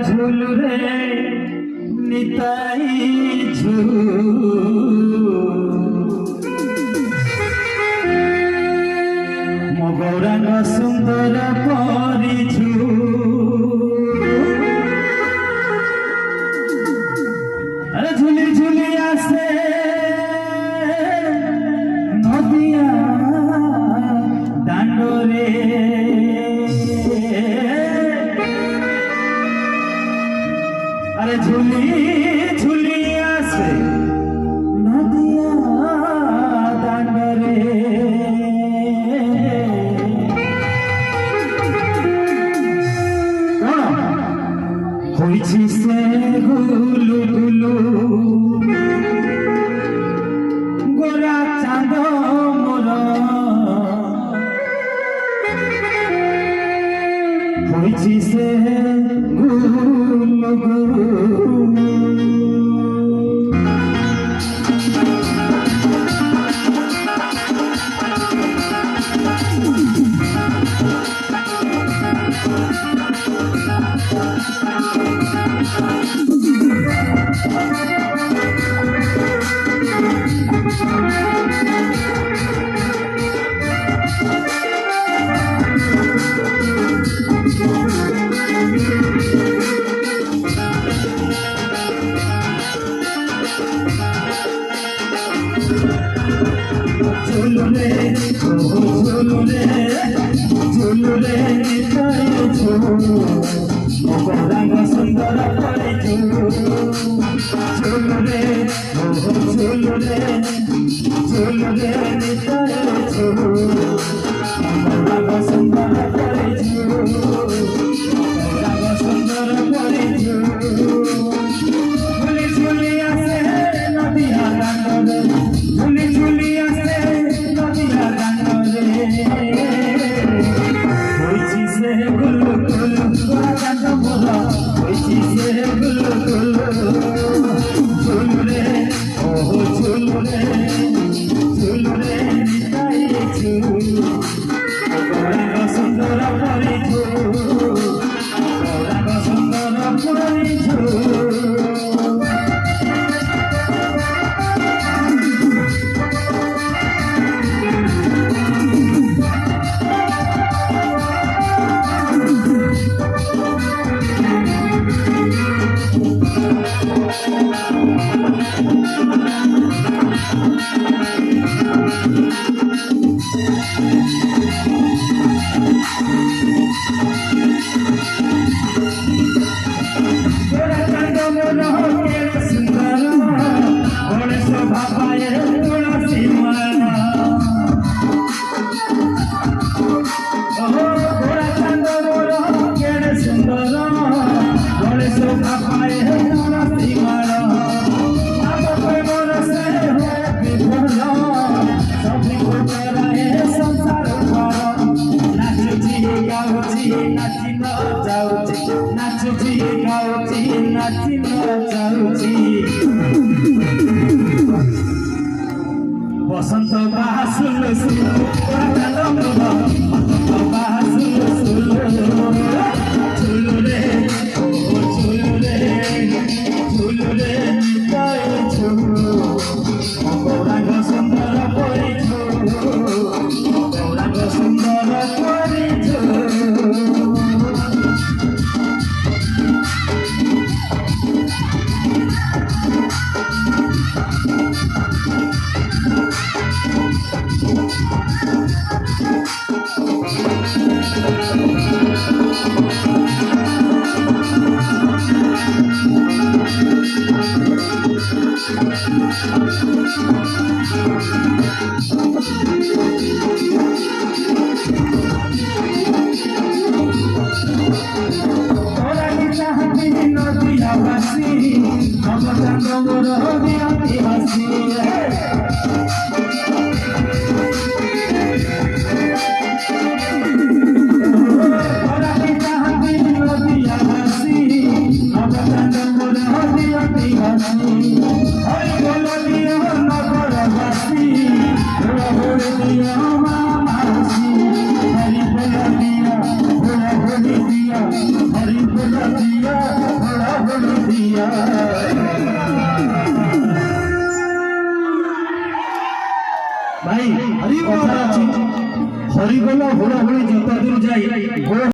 झूल रे निताई झूल मो गौरांग सुंदर परी झूल अरे झूली झूली आसे नदिया दांडोरे अरे झूली झूली आसे नदिया दांडोरे होइछि से गुलु गुलु गोरा चांद मोर होइछि से गुलु गुलु झूलुरे झूलुरे झूलुरे निताई झूल मो गौरांग सुंदर परी झूल झूलुरे झूलुरे झूलुरे निताई झूल मो गौरांग सुंदर परी झूल गौरांग सुंदर परी झूल झूली झूली आसे नदिया दांडोरे झूली झूली आसे नदिया दांडोरे होइछि से गुलु गुलु गोरा चांद मोर होइछि से गुलु गुलु झूलुरे ओहो झूलुरे झूलुरे निताई झूल गौरांग सुंदर परी झूल गौरांग सुंदर परी झूल बसंत बासुल सुल बसंत बासुल सुल झूलुरे झूलुरे झूलुरे निताई झूल गौरांग सुंदर परी झूल गौरांग सुंदर परी झूल हरि बोल दिया দিয়া ভাই হরি কথা আছে হরিগলা হুড়াহুড়ি যতদূর যাই